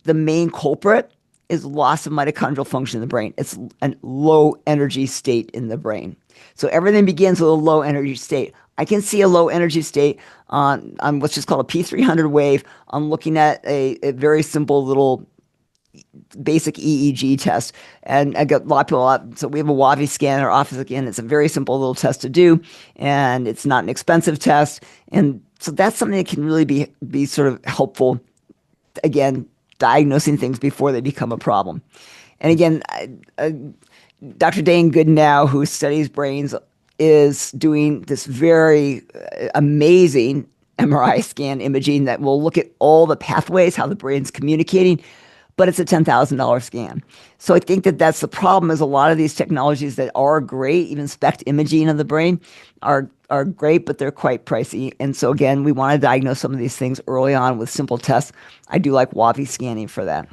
the main culprit is loss of mitochondrial function in the brain. It's a low energy state in the brain. So everything begins with a low energy state. I can see a low energy state on what's just called a P300 wave. I'm looking at a very simple little basic EEG test. And I got a lot of people up. So we have a WAVI scan in our office again. It's a very simple little test to do, and it's not an expensive test. And so that's something that can really be sort of helpful. Again, diagnosing things before they become a problem. And again, Dr. Dane Goodenow, who studies brains, is doing this very amazing MRI scan imaging that will look at all the pathways, how the brain's communicating, but it's a $10,000 scan. So I think that that's the problem, is a lot of these technologies that are great, even SPECT imaging of the brain, are great, but they're quite pricey. And so again, we want to diagnose some of these things early on with simple tests. I do like WAVI scanning for that.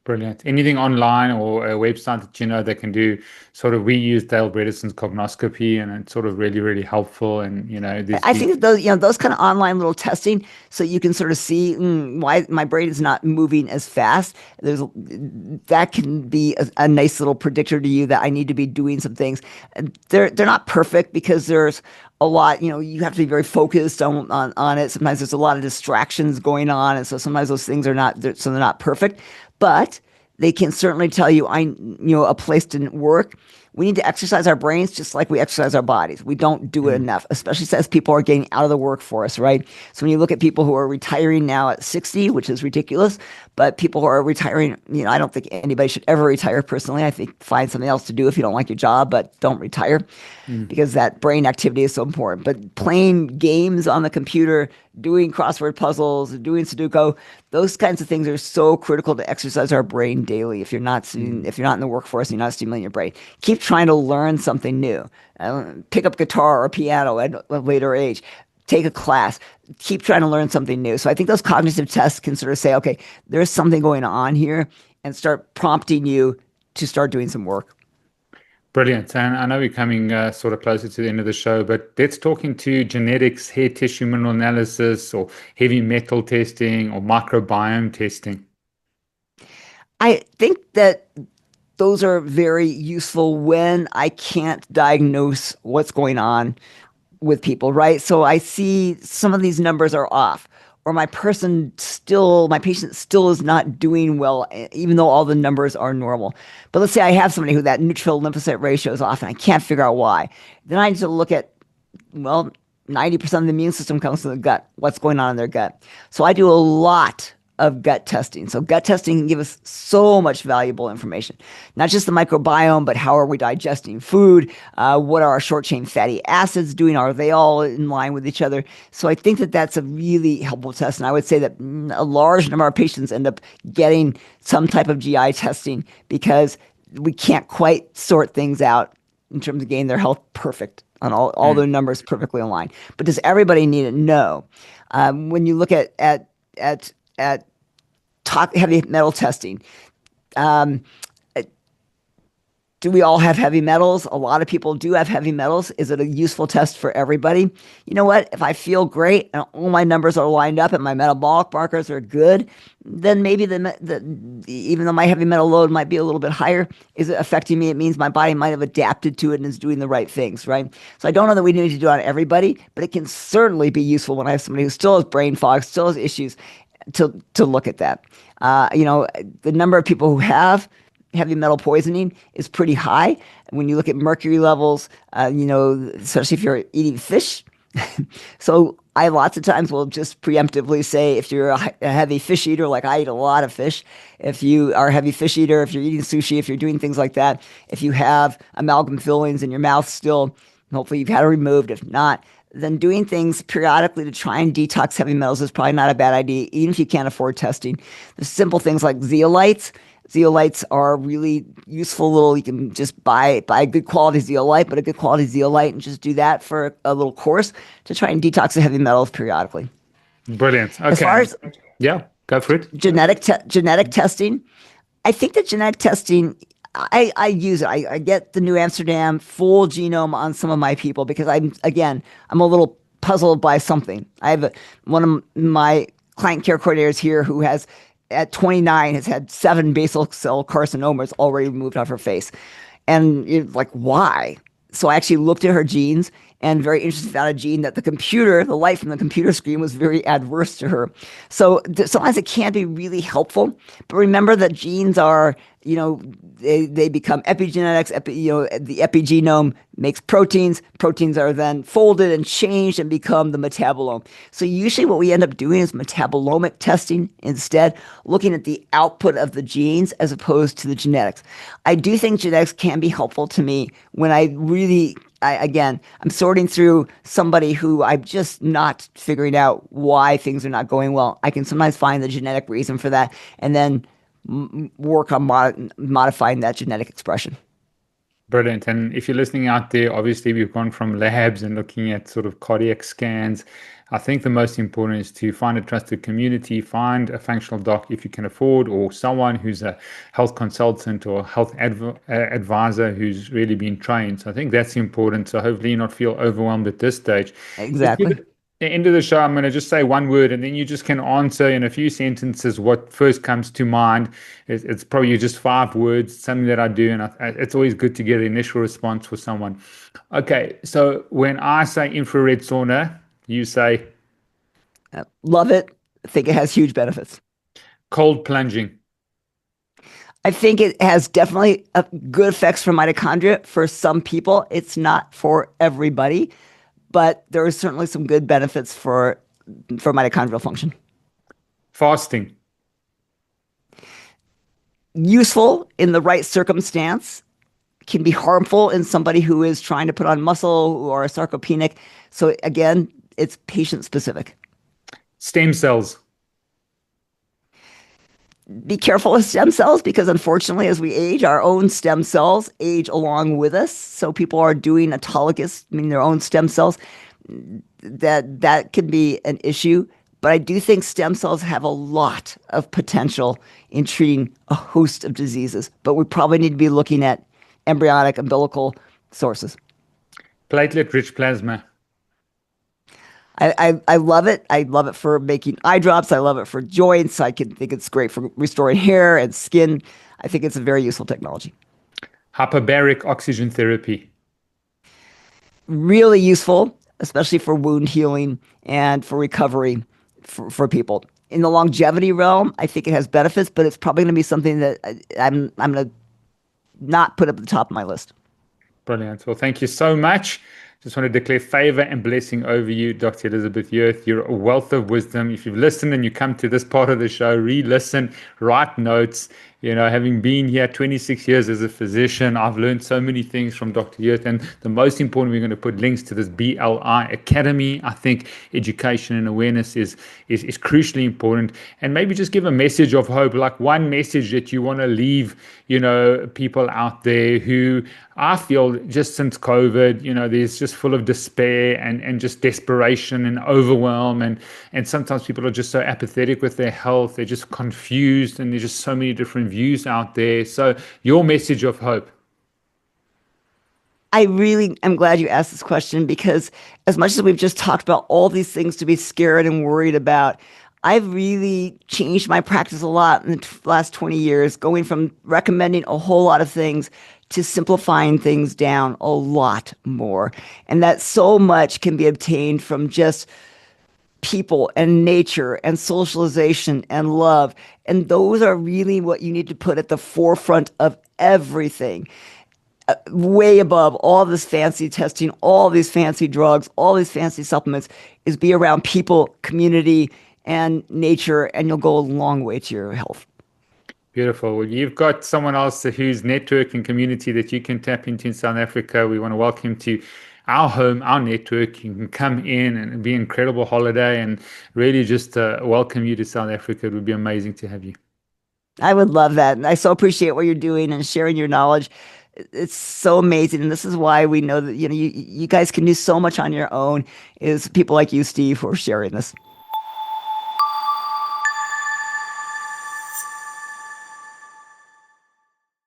Brilliant. Anything online or a website that you know that can do sort of, we use Dale Bredesen's cognoscopy, and it's sort of really, really helpful. And, I think that those kind of online little testing, so you can sort of see why my brain is not moving as fast. That can be a nice little predictor to you that I need to be doing some things. They're not perfect, because there's a lot, you have to be very focused on it. Sometimes there's a lot of distractions going on, and so sometimes those things they're not perfect, but they can certainly tell you, a place didn't work. We need to exercise our brains just like we exercise our bodies. We don't do it enough, especially as people are getting out of the workforce, right? So when you look at people who are retiring now at 60, which is ridiculous, but people who are retiring, I don't think anybody should ever retire personally. I think find something else to do if you don't like your job, but don't retire, because that brain activity is so important. But playing games on the computer, doing crossword puzzles, doing Sudoku, those kinds of things are so critical to exercise our brain daily. If you're not in the workforce, and you're not stimulating your brain, keep trying to learn something new. Pick up guitar or piano at a later age. Take a class. Keep trying to learn something new. So I think those cognitive tests can sort of say, okay, there's something going on here, and start prompting you to start doing some work. Brilliant. And I know we're coming sort of closer to the end of the show, but let's talk into genetics, hair tissue mineral analysis, or heavy metal testing, or microbiome testing. I think that those are very useful when I can't diagnose what's going on with people, right? So I see some of these numbers are off, or my patient still is not doing well, even though all the numbers are normal. But let's say I have somebody who that neutrophil lymphocyte ratio is off, and I can't figure out why. Then I need to look at, 90% of the immune system comes from the gut. What's going on in their gut? So I do a lot of gut testing. So gut testing can give us so much valuable information, not just the microbiome, but how are we digesting food? What are our short chain fatty acids doing? Are they all in line with each other? So I think that that's a really helpful test. And I would say that a large number of patients end up getting some type of GI testing, because we can't quite sort things out in terms of getting their health perfect on all their numbers perfectly aligned. But does everybody need it? No. When you look at heavy metal testing, do we all have heavy metals? A lot of people do have heavy metals. Is it a useful test for everybody? You know what? If I feel great and all my numbers are lined up and my metabolic markers are good, then maybe even though my heavy metal load might be a little bit higher, is it affecting me? It means my body might have adapted to it and is doing the right things, right? So I don't know that we need to do it on everybody, but it can certainly be useful when I have somebody who still has brain fog, still has issues, to look at that. The number of people who have heavy metal poisoning is pretty high. When you look at mercury levels, especially if you're eating fish. So I lots of times will just preemptively say, if you're a heavy fish eater, like I eat a lot of fish, if you are a heavy fish eater, if you're eating sushi, if you're doing things like that, if you have amalgam fillings in your mouth still, hopefully you've had it removed. If not, then doing things periodically to try and detox heavy metals is probably not a bad idea, even if you can't afford testing. There's simple things like zeolites. Zeolites are really useful. You can just buy a good quality zeolite, but a good quality zeolite, and just do that for a little course to try and detox the heavy metals periodically. Brilliant. Okay. As far as go for it. Genetic testing, I think that genetic testing, I use it. I get the New Amsterdam full genome on some of my people, because I'm a little puzzled by something. I have one of my client care coordinators here who has, at 29, has had 7 basal cell carcinomas already removed off her face. And you're like, why? So I actually looked at her genes, and very interested about a gene that the light from the computer screen was very adverse to her. So sometimes it can be really helpful, but remember that genes are, they become epigenetics. The epigenome makes proteins. Proteins are then folded and changed and become the metabolome. So usually what we end up doing is metabolomic testing instead, looking at the output of the genes as opposed to the genetics. I do think genetics can be helpful to me when again, I'm sorting through somebody who I'm just not figuring out why things are not going well. I can sometimes find the genetic reason for that and then work on modifying that genetic expression. Brilliant. And if you're listening out there, obviously we've gone from labs and looking at sort of cardiac scans. I think the most important is to find a trusted community, find a functional doc if you can afford, or someone who's a health consultant or health advisor who's really been trained. So I think that's important. So hopefully you not feel overwhelmed at this stage. Exactly. At the end of the show, I'm going to just say one word and then you just can answer in a few sentences what first comes to mind. It's probably just 5 words, something that I do. And it's always good to get an initial response for someone. Okay, so when I say infrared sauna, you say Love it. I think it has huge benefits. cold plunging, I think it has definitely good effects for mitochondria. For some people, it's not for everybody, but there are certainly some good benefits for mitochondrial function. fasting, Useful in the right circumstance, can be harmful in somebody who is trying to put on muscle or are sarcopenic. So again, it's patient specific. stem cells, Be careful with stem cells because unfortunately, as we age, our own stem cells age along with us. So people are doing autologous, meaning their own stem cells. That can be an issue. But I do think stem cells have a lot of potential in treating a host of diseases. But we probably need to be looking at embryonic umbilical sources. platelet-rich plasma, I love it. I love it for making eye drops. I love it for joints. I can think it's great for restoring hair and skin. I think it's a very useful technology. hyperbaric oxygen therapy, Really useful, especially for wound healing and for recovery for people. In the longevity realm, I think it has benefits, but it's probably going to be something that I'm going to not put up at the top of my list. Brilliant. Well, thank you so much. Just want to declare favor and blessing over you, Dr. Elizabeth Yurth. You're a wealth of wisdom. If you've listened and you come to this part of the show, re-listen, write notes. Having been here 26 years as a physician, I've learned so many things from Dr. Yurth. And the most important, we're going to put links to this BLI Academy. I think education and awareness is crucially important. And maybe just give a message of hope, like one message that you want to leave, people out there who I feel just since COVID, there's just full of despair and just desperation and overwhelm. And sometimes people are just so apathetic with their health. They're just confused and there's just so many different views out there. So your message of hope. I really am glad you asked this question because as much as we've just talked about all these things to be scared and worried about, I've really changed my practice a lot in the last 20 years, going from recommending a whole lot of things to simplifying things down a lot more. And that so much can be obtained from just people and nature and socialization and love. And those are really what you need to put at the forefront of everything. Way above all this fancy testing, all these fancy drugs, all these fancy supplements, is be around people, community, and nature, and you'll go a long way to your health. Beautiful. Well, you've got someone else whose network and community that you can tap into in South Africa. We want to welcome to our home, our network. You can come in and it'd be an incredible holiday and really just welcome you to South Africa. It would be amazing to have you. I would love that. And I so appreciate what you're doing and sharing your knowledge. It's so amazing. And this is why we know that, you guys can do so much on your own, is people like you, Steve, who are sharing this.